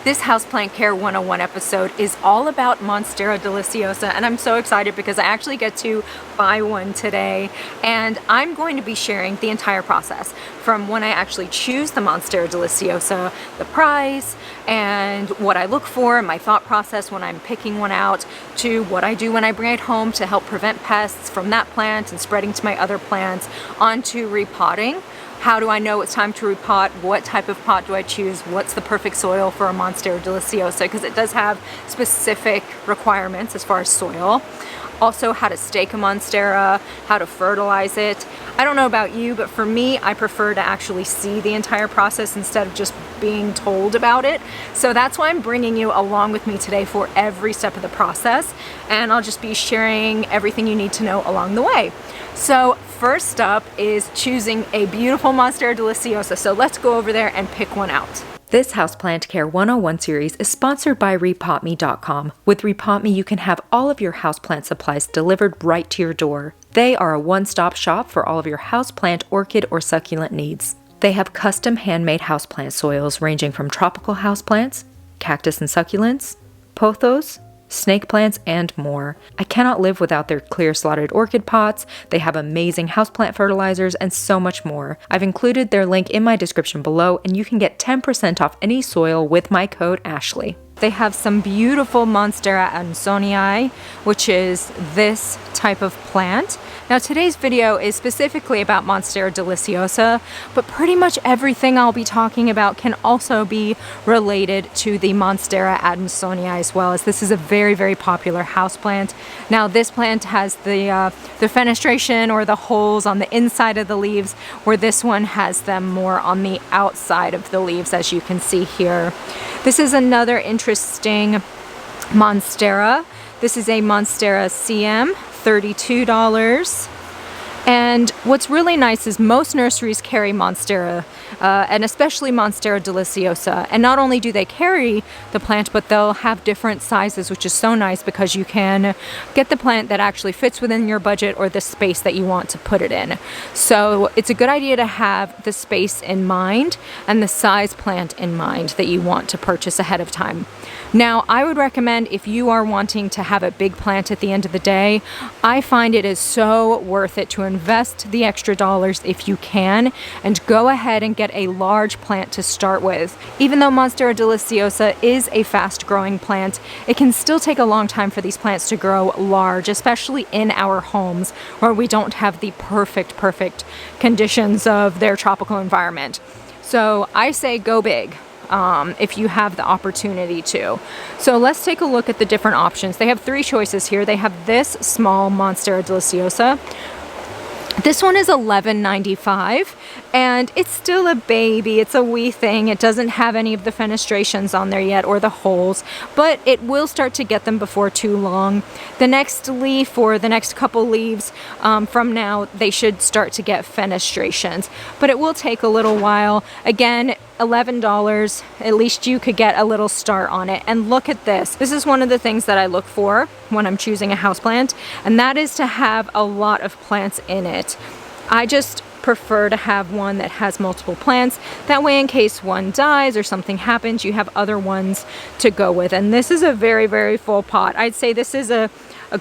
This Houseplant Care 101 episode is all about Monstera Deliciosa, and I'm so excited because I actually get to buy one today, and I'm going to be sharing the entire process from when I actually choose the Monstera Deliciosa, the price, and what I look for, my thought process when I'm picking one out, to what I do when I bring it home to help prevent pests from that plant and spreading to my other plants, onto repotting. How do I know it's time to repot? What type of pot do I choose? What's the perfect soil for a Monstera Deliciosa? Because it does have specific requirements as far as soil. Also, how to stake a Monstera, how to fertilize it. I don't know about you, but for me, I prefer to actually see the entire process instead of just being told about it. So that's why I'm bringing you along with me today for every step of the process. And I'll just be sharing everything you need to know along the way. So first up is choosing a beautiful Monstera Deliciosa. So let's go over there and pick one out. This Houseplant Care 101 series is sponsored by rePotme.com. With rePotme, you can have all of your houseplant supplies delivered right to your door. They are a one-stop shop for all of your houseplant, orchid, or succulent needs. They have custom handmade houseplant soils ranging from tropical houseplants, cactus and succulents, pothos, snake plants, and more. I cannot live without their clear slotted orchid pots. They have amazing houseplant fertilizers and so much more. I've included their link in my description below, and you can get 10% off any soil with my code Ashley. They have some beautiful Monstera Adansonii, which is this type of plant. Now today's video is specifically about Monstera Deliciosa, but pretty much everything I'll be talking about can also be related to the Monstera Adansonii as well, as this is a very, very popular houseplant. Now this plant has the fenestration or the holes on the inside of the leaves, where this one has them more on the outside of the leaves, as you can see here. This is another interesting Monstera. This is a Monstera CM, $32. And what's really nice is most nurseries carry Monstera, and especially Monstera Deliciosa. And not only do they carry the plant, but they'll have different sizes, which is so nice because you can get the plant that actually fits within your budget or the space that you want to put it in. So it's a good idea to have the space in mind and the size plant in mind that you want to purchase ahead of time. Now, I would recommend, if you are wanting to have a big plant at the end of the day, I find it is so worth it to invest the extra dollars if you can, and go ahead and get a large plant to start with. Even though Monstera Deliciosa is a fast growing plant, it can still take a long time for these plants to grow large, especially in our homes where we don't have the perfect conditions of their tropical environment. So I say go big. If you have the opportunity to. So let's take a look at the different options. They have three choices here. They have this small Monstera Deliciosa. This one is $11.95, and it's still a baby. It's a wee thing. It doesn't have any of the fenestrations on there yet, or the holes, but it will start to get them before too long. The next leaf, or the next couple leaves from now, they should start to get fenestrations, but it will take a little while. Again, $11, at least you could get a little start on it. And look at this. This is one of the things that I look for when I'm choosing a houseplant, and that is to have a lot of plants in it. I just prefer to have one that has multiple plants. That way, in case one dies or something happens, you have other ones to go with. And this is a very, very full pot. I'd say this is a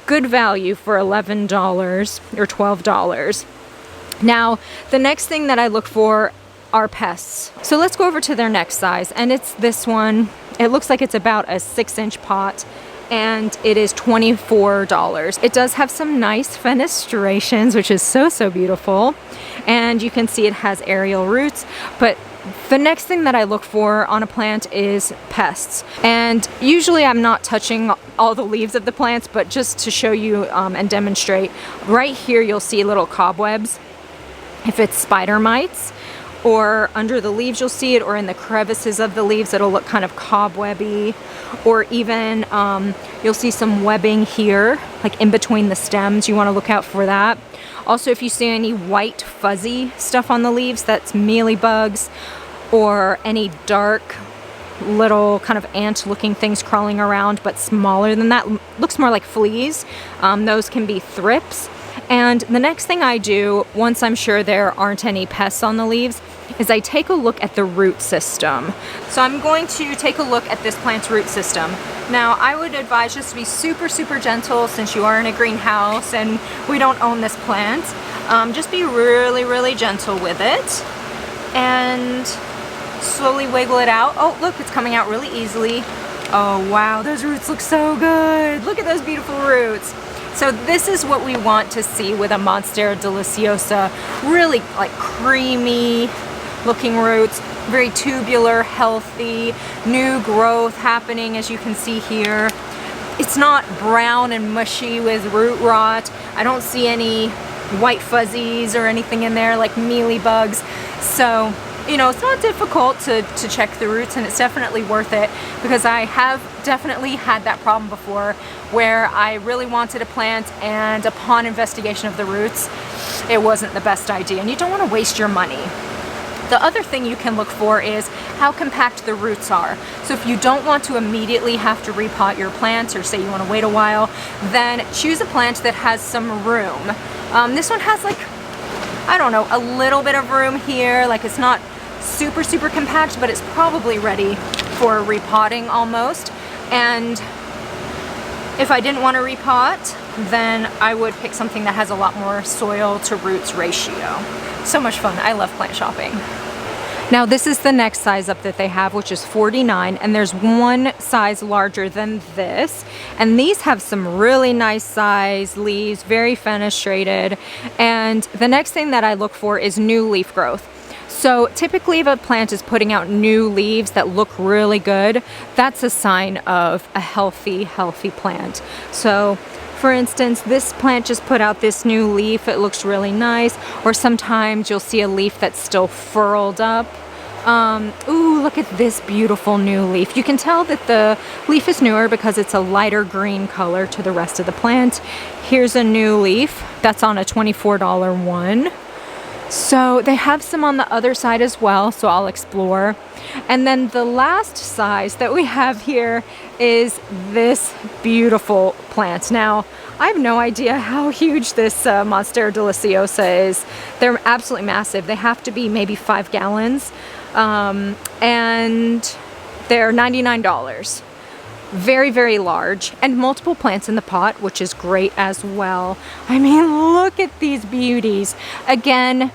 good value for $11 or $12. Now, the next thing that I look for are pests. So let's go over to their next size, and it's this one. It looks like it's about a 6-inch pot, and it is $24. It does have some nice fenestrations, which is so beautiful, and you can see it has aerial roots. But the next thing that I look for on a plant is pests, and usually I'm not touching all the leaves of the plants, but just to show you and demonstrate, right here you'll see little cobwebs. If it's spider mites, or under the leaves you'll see it, or in the crevices of the leaves it'll look kind of cobwebby, or even you'll see some webbing here, like in between the stems. You want to look out for that. Also, if you see any white fuzzy stuff on the leaves, that's mealybugs, or any dark little kind of ant looking things crawling around but smaller than that, looks more like fleas. Those can be thrips. And the next thing I do, once I'm sure there aren't any pests on the leaves, is I take a look at the root system. So I'm going to take a look at this plant's root system. Now, I would advise just to be super, super gentle since you are in a greenhouse and we don't own this plant. Just be really, really gentle with it and slowly wiggle it out. Oh, look, it's coming out really easily. Oh, wow, those roots look so good. Look at those beautiful roots. So this is what we want to see with a Monstera Deliciosa. Really like creamy looking roots, very tubular, healthy, new growth happening as you can see here. It's not brown and mushy with root rot. I don't see any white fuzzies or anything in there like mealy bugs. So, you know, it's not difficult to check the roots, and it's definitely worth it because I have definitely had that problem before where I really wanted a plant and upon investigation of the roots, it wasn't the best idea, and you don't want to waste your money. The other thing you can look for is how compact the roots are. So if you don't want to immediately have to repot your plants, or say you want to wait a while, then choose a plant that has some room. This one has like, I don't know, a little bit of room here. Like it's not super, super compact, but it's probably ready for repotting almost. And if I didn't want to repot, then I would pick something that has a lot more soil to roots ratio. So much fun. I love plant shopping. Now this is the next size up that they have, which is 49, and there's one size larger than this. And these have some really nice size leaves, very fenestrated. And the next thing that I look for is new leaf growth. So typically if a plant is putting out new leaves that look really good, that's a sign of a healthy plant. So for instance, this plant just put out this new leaf. It looks really nice. Or sometimes you'll see a leaf that's still furled up. Ooh, look at this beautiful new leaf. You can tell that the leaf is newer because it's a lighter green color to the rest of the plant. Here's a new leaf that's on a $24 one. So they have some on the other side as well, so I'll explore. And then the last size that we have here is this beautiful plant. Now, I have no idea how huge this Monstera Deliciosa is. They're absolutely massive. They have to be maybe 5 gallons. And they're $99. Very, very large, and multiple plants in the pot, which is great as well. I mean, look at these beauties. Again,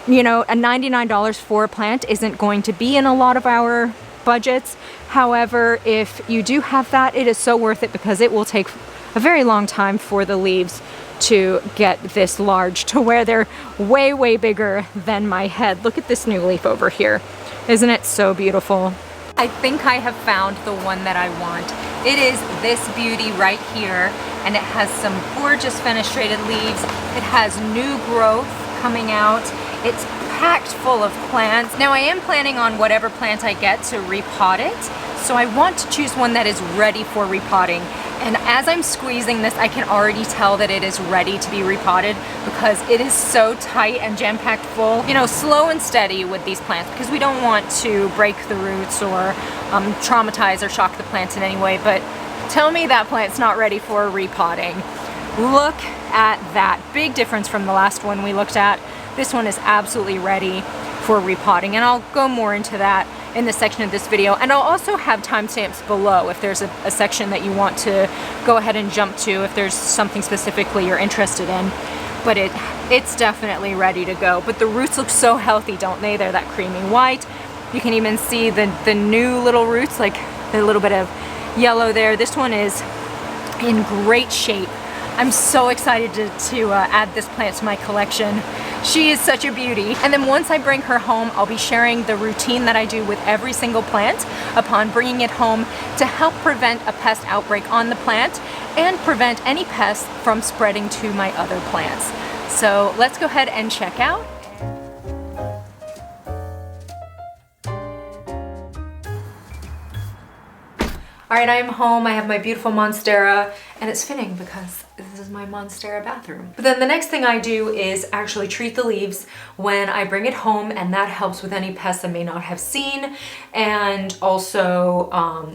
you know, a $99 for a plant isn't going to be in a lot of our budgets. However, if you do have that, it is so worth it because it will take a very long time for the leaves to get this large to where they're way, way bigger than my head. Look at this new leaf over here. Isn't it so beautiful? I think I have found the one that I want. It is this beauty right here, and it has some gorgeous fenestrated leaves. It has new growth coming out. It's packed full of plants. Now I am planning on whatever plant I get to repot it, so I want to choose one that is ready for repotting. And as I'm squeezing this, I can already tell that it is ready to be repotted because it is so tight and jam-packed full. You know, slow and steady with these plants because we don't want to break the roots or traumatize or shock the plants in any way. But tell me that plant's not ready for repotting. Look at that. Big difference from the last one we looked at. This one is absolutely ready for repotting, and I'll go more into that in the section of this video. And I'll also have timestamps below if there's a section that you want to go ahead and jump to if there's something specifically you're interested in. But it's definitely ready to go. But the roots look so healthy, don't they? They're that creamy white. You can even see the new little roots, like the little bit of yellow there. This one is in great shape. I'm so excited to add this plant to my collection. She is such a beauty. And then once I bring her home, I'll be sharing the routine that I do with every single plant upon bringing it home to help prevent a pest outbreak on the plant and prevent any pests from spreading to my other plants. So let's go ahead and check out. All right, I am home. I have my beautiful Monstera, and it's fitting because this is my Monstera bathroom. But then the next thing I do is actually treat the leaves when I bring it home, and that helps with any pests I may not have seen, and also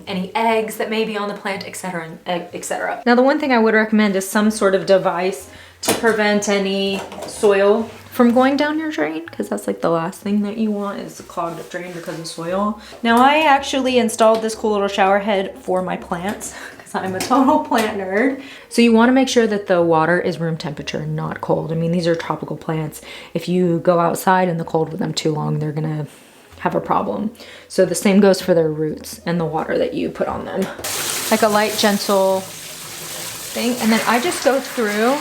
any eggs that may be on the plant, etc., etc. Now, the one thing I would recommend is some sort of device to prevent any soil from going down your drain, because that's like the last thing that you want is a clogged up drain because of soil. Now I actually installed this cool little shower head for my plants because I'm a total plant nerd. So you want to make sure that the water is room temperature, not cold. I mean, these are tropical plants. If you go outside in the cold with them too long, they're gonna have a problem. So the same goes for their roots and the water that you put on them. Like a light, gentle thing. And then I just go through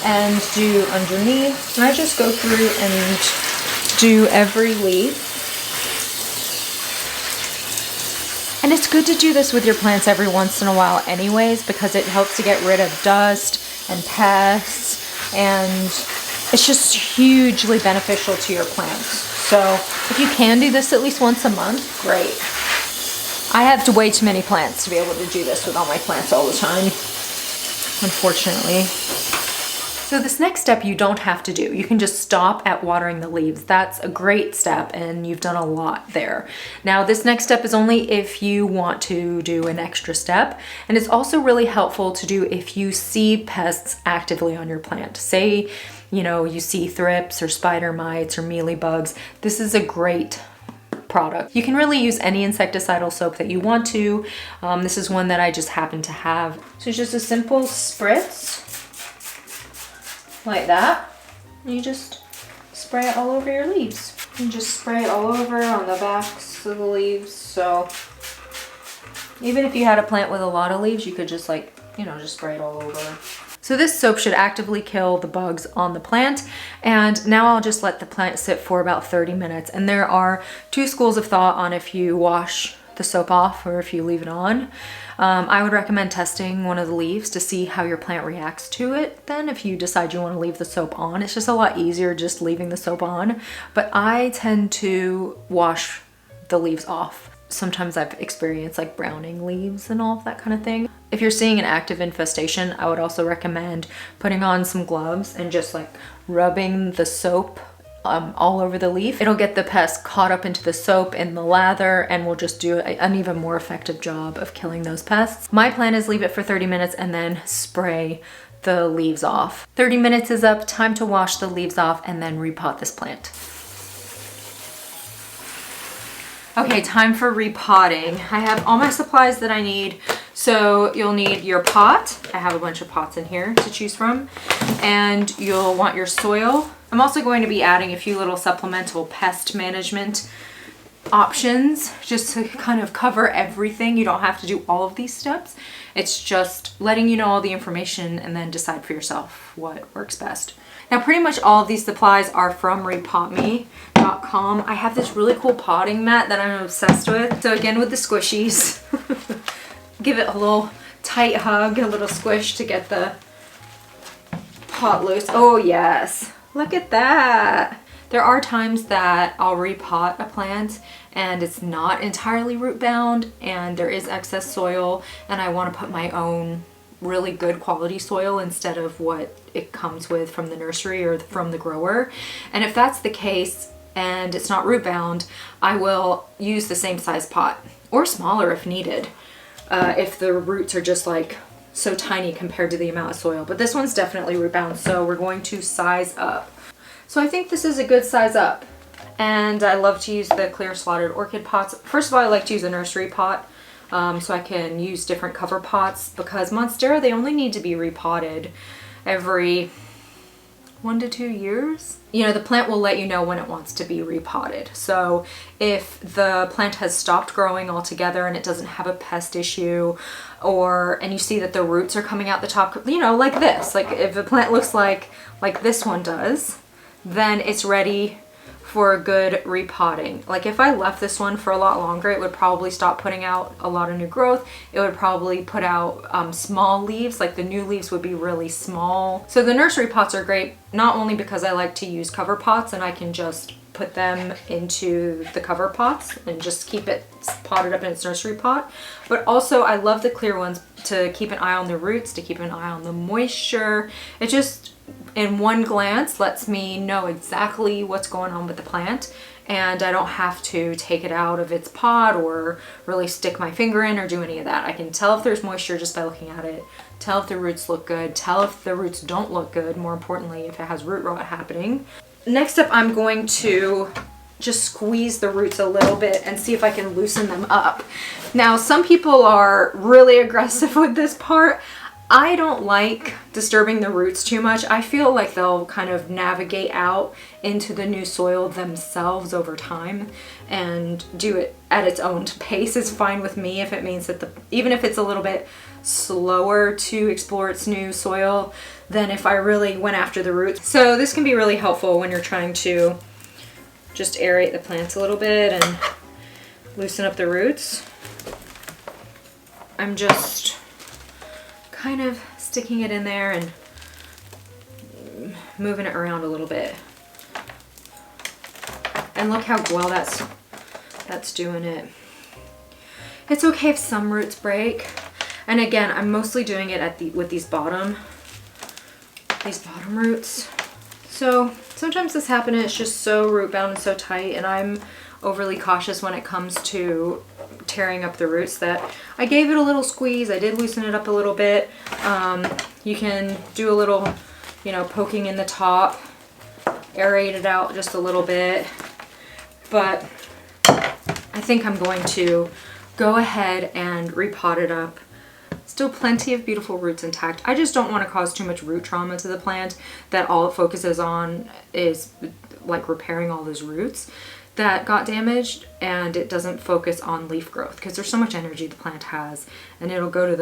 and do underneath. And I just go through and do every leaf. And it's good to do this with your plants every once in a while anyways, because it helps to get rid of dust and pests, and it's just hugely beneficial to your plants. So if you can do this at least once a month, great. I have way too many plants to be able to do this with all my plants all the time, unfortunately. So this next step you don't have to do. You can just stop at watering the leaves. That's a great step and you've done a lot there. Now this next step is only if you want to do an extra step, and it's also really helpful to do if you see pests actively on your plant. Say, you know, you see thrips or spider mites or mealybugs. This is a great product. You can really use any insecticidal soap that you want to. This is one that I just happen to have. So it's just a simple spritz like that. You just spray it all over your leaves. You just spray it all over on the backs of the leaves. So even if you had a plant with a lot of leaves, you could just like, you know, just spray it all over. So this soap should actively kill the bugs on the plant. And now I'll just let the plant sit for about 30 minutes. And there are two schools of thought on if you wash the soap off or if you leave it on. I would recommend testing one of the leaves to see how your plant reacts to it. Then if you decide you want to leave the soap on, it's just a lot easier just leaving the soap on. But I tend to wash the leaves off. Sometimes I've experienced like browning leaves and all of that kind of thing. If you're seeing an active infestation, I would also recommend putting on some gloves and just like rubbing the soap all over the leaf. It'll get the pest caught up into the soap and the lather and will just do an even more effective job of killing those pests. My plan is leave it for 30 minutes and then spray the leaves off. 30 minutes is up, time to wash the leaves off and then repot this plant. Okay, time for repotting. I have all my supplies that I need. So you'll need your pot. I have a bunch of pots in here to choose from. And you'll want your soil. I'm also going to be adding a few little supplemental pest management options just to kind of cover everything. You don't have to do all of these steps. It's just letting you know all the information and then decide for yourself what works best. Now pretty much all of these supplies are from rePotme.com. I have this really cool potting mat that I'm obsessed with. So again with the squishies, give it a little tight hug, a little squish to get the pot loose. Oh yes, look at that. There are times that I'll repot a plant and it's not entirely root bound and there is excess soil and I want to put my own really good quality soil instead of what it comes with from the nursery or from the grower. And if that's the case and it's not root bound, I will use the same size pot or smaller if needed, if the roots are just like so tiny compared to the amount of soil. But this one's definitely root bound, so we're going to size up. So I think this is a good size up, and I love to use the clear slotted orchid pots. First of all, I like to use a nursery pot so I can use different cover pots, because Monstera, they only need to be repotted every 1 to 2 years. You know, the plant will let you know when it wants to be repotted. So if the plant has stopped growing altogether and it doesn't have a pest issue, and you see that the roots are coming out the top, you know, like this, like if the plant looks like this one does, then it's ready for a good repotting. Like if I left this one for a lot longer, it would probably stop putting out a lot of new growth. It would probably put out small leaves, like the new leaves would be really small. So the nursery pots are great, not only because I like to use cover pots and I can just put them into the cover pots and just keep it potted up in its nursery pot, but also I love the clear ones to keep an eye on the roots, to keep an eye on the moisture. It just, in one glance, lets me know exactly what's going on with the plant and I don't have to take it out of its pot or really stick my finger in or do any of that. I can tell if there's moisture just by looking at it, tell if the roots look good, tell if the roots don't look good, more importantly, if it has root rot happening. Next up, I'm going to just squeeze the roots a little bit and see if I can loosen them up. Now, some people are really aggressive with this part. I don't like disturbing the roots too much. I feel like they'll kind of navigate out into the new soil themselves over time, and do it at its own pace is fine with me if it means that even if it's a little bit slower to explore its new soil than if I really went after the roots. So this can be really helpful when you're trying to just aerate the plants a little bit and loosen up the roots. I'm just kind of sticking it in there and moving it around a little bit. And look how well that's doing it. It's okay if some roots break. And again, I'm mostly doing it with these bottom roots. So sometimes this happens and it's just so root bound and so tight, and I'm overly cautious when it comes to tearing up the roots that I gave it a little squeeze. I did loosen it up a little bit. You can do a little, poking in the top, aerate it out just a little bit. But I think I'm going to go ahead and repot it up. Still plenty of beautiful roots intact. I just don't want to cause too much root trauma to the plant that all it focuses on is like repairing all those roots that got damaged, and it doesn't focus on leaf growth because there's so much energy the plant has, and it'll go to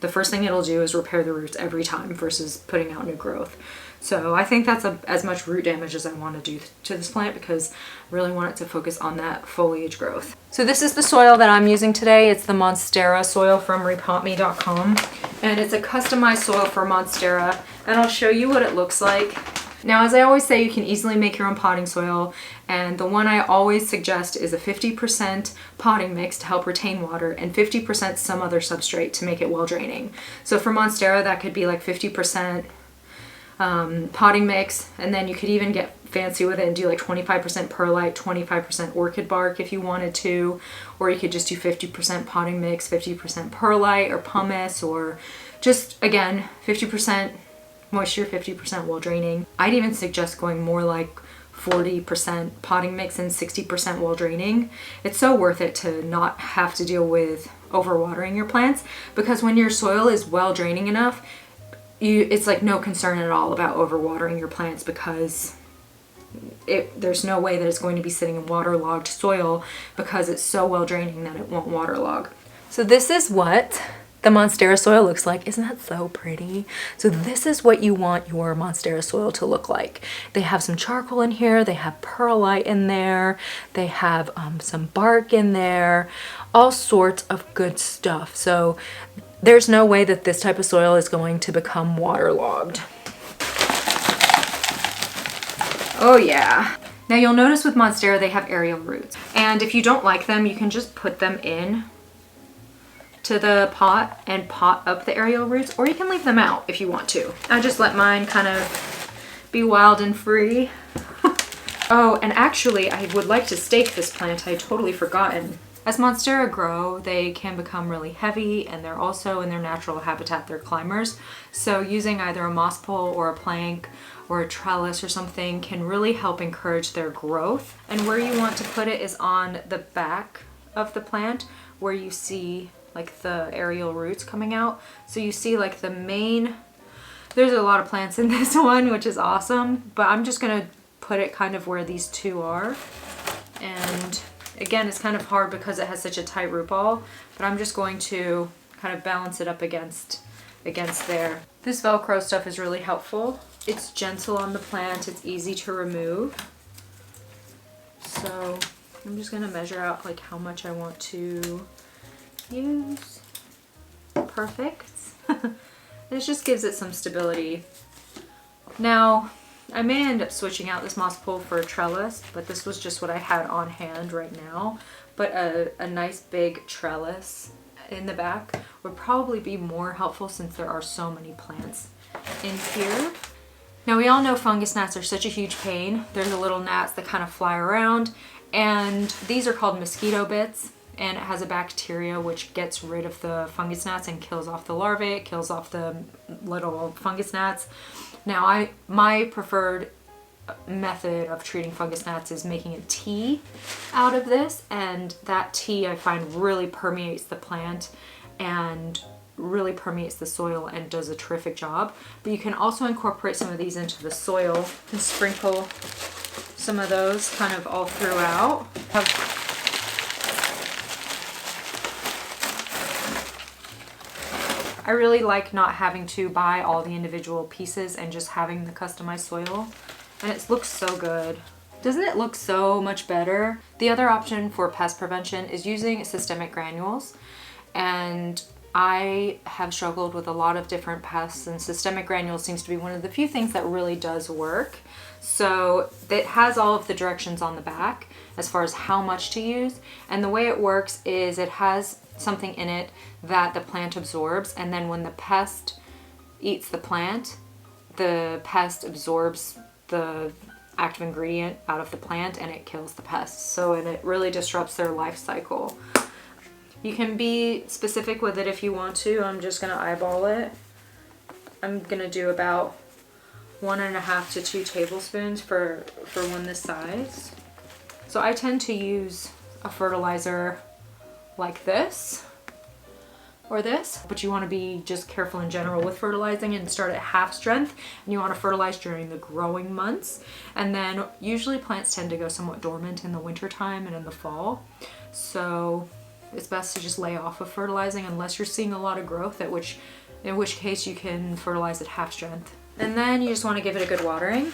the first thing it'll do is repair the roots every time versus putting out new growth. So I think that's as much root damage as I want to do to this plant because I really want it to focus on that foliage growth. So this is the soil that I'm using today. It's the Monstera soil from rePotme.com, and it's a customized soil for Monstera, and I'll show you what it looks like. Now, as I always say, you can easily make your own potting soil, and the one I always suggest is a 50% potting mix to help retain water and 50% some other substrate to make it well draining. So for Monstera, that could be like 50% potting mix, and then you could even get fancy with it and do like 25% perlite, 25% orchid bark if you wanted to, or you could just do 50% potting mix, 50% perlite or pumice, or just again 50% moisture, 50% well draining. I'd even suggest going more like 40% potting mix and 60% well draining. It's so worth it to not have to deal with overwatering your plants, because when your soil is well draining enough, it's like no concern at all about overwatering your plants, because there's no way that it's going to be sitting in waterlogged soil because it's so well draining that it won't waterlog. So this is what the Monstera soil looks like. Isn't that so pretty? So this is what you want your Monstera soil to look like. They have some charcoal in here, they have perlite in there, they have some bark in there, all sorts of good stuff. So there's no way that this type of soil is going to become waterlogged. Oh yeah. Now you'll notice with Monstera they have aerial roots, and if you don't like them, you can just put them in to the pot and pot up the aerial roots, or you can leave them out if you want to. I just let mine kind of be wild and free. Oh, and actually I would like to stake this plant. I had totally forgotten. As Monstera grow, they can become really heavy, and they're also in their natural habitat, they're climbers. So using either a moss pole or a plank or a trellis or something can really help encourage their growth. And where you want to put it is on the back of the plant, where you see like the aerial roots coming out. So you see like the main, there's a lot of plants in this one, which is awesome, but I'm just gonna put it kind of where these two are. And again, it's kind of hard because it has such a tight root ball, but I'm just going to kind of balance it up against there. This Velcro stuff is really helpful. It's gentle on the plant, it's easy to remove. So I'm just gonna measure out like how much I want to use. Perfect. It just gives it some stability. Now, I may end up switching out this moss pole for a trellis, but this was just what I had on hand right now. But a nice big trellis in the back would probably be more helpful since there are so many plants in here. Now we all know fungus gnats are such a huge pain. They're the little gnats that kind of fly around And these are called mosquito bits, and it has a bacteria which gets rid of the fungus gnats and kills off the larvae. It kills off the little fungus gnats. Now my preferred method of treating fungus gnats is making a tea out of this, and that tea I find really permeates the plant and really permeates the soil and does a terrific job. But you can also incorporate some of these into the soil and sprinkle some of those kind of all throughout. I really like not having to buy all the individual pieces and just having the customized soil, and it looks so good. Doesn't it look so much better? The other option for pest prevention is using systemic granules, and I have struggled with a lot of different pests, and systemic granules seems to be one of the few things that really does work. So it has all of the directions on the back as far as how much to use, and the way it works is it has something in it that the plant absorbs, and then when the pest eats the plant, the pest absorbs the active ingredient out of the plant and it kills the pests. So and it really disrupts their life cycle. You can be specific with it if you want to. I'm just gonna eyeball it. I'm gonna do about 1.5 to 2 tablespoons for one this size. So I tend to use a fertilizer like this or this, but you want to be just careful in general with fertilizing and start at half strength, and you want to fertilize during the growing months. And then usually plants tend to go somewhat dormant in the winter time and in the fall, so it's best to just lay off of fertilizing unless you're seeing a lot of growth, in which case you can fertilize at half strength. And then you just want to give it a good watering.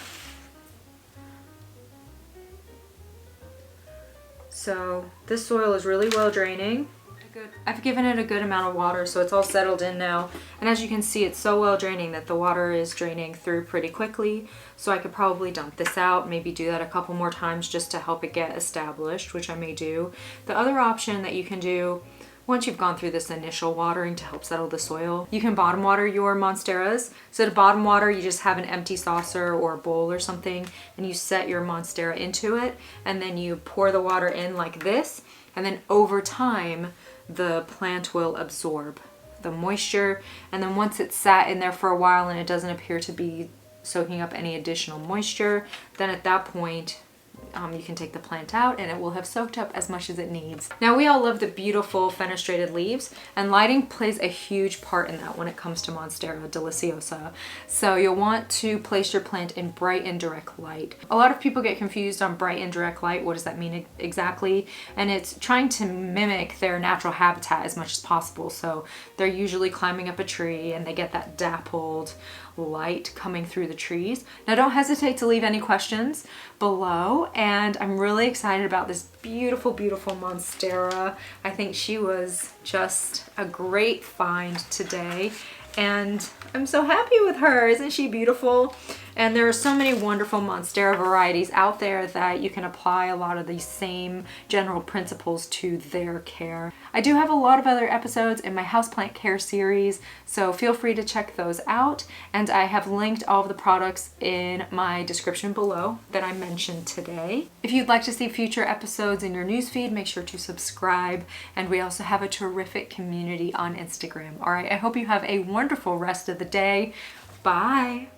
So this soil is really well draining. I've given it a good amount of water, so it's all settled in now. And as you can see, it's so well draining that the water is draining through pretty quickly. So I could probably dump this out, maybe do that a couple more times just to help it get established, which I may do. The other option that you can do once you've gone through this initial watering to help settle the soil, you can bottom water your monsteras. So to bottom water, you just have an empty saucer or a bowl or something, and you set your monstera into it, and then you pour the water in like this, and then over time, the plant will absorb the moisture. And then once it's sat in there for a while and it doesn't appear to be soaking up any additional moisture, then at that point, you can take the plant out and it will have soaked up as much as it needs. Now we all love the beautiful fenestrated leaves, and lighting plays a huge part in that when it comes to Monstera deliciosa. So you'll want to place your plant in bright and direct light. A lot of people get confused on bright and direct light. What does that mean exactly? And it's trying to mimic their natural habitat as much as possible. So they're usually climbing up a tree and they get that dappled light coming through the trees. Now don't hesitate to leave any questions below, and I'm really excited about this beautiful, beautiful Monstera. I think she was just a great find today, and I'm so happy with her. Isn't she beautiful? And there are so many wonderful Monstera varieties out there that you can apply a lot of these same general principles to their care. I do have a lot of other episodes in my houseplant care series, so feel free to check those out. And I have linked all of the products in my description below that I mentioned today. If you'd like to see future episodes in your newsfeed, make sure to subscribe. And we also have a terrific community on Instagram. All right, I hope you have a wonderful rest of the day. Bye.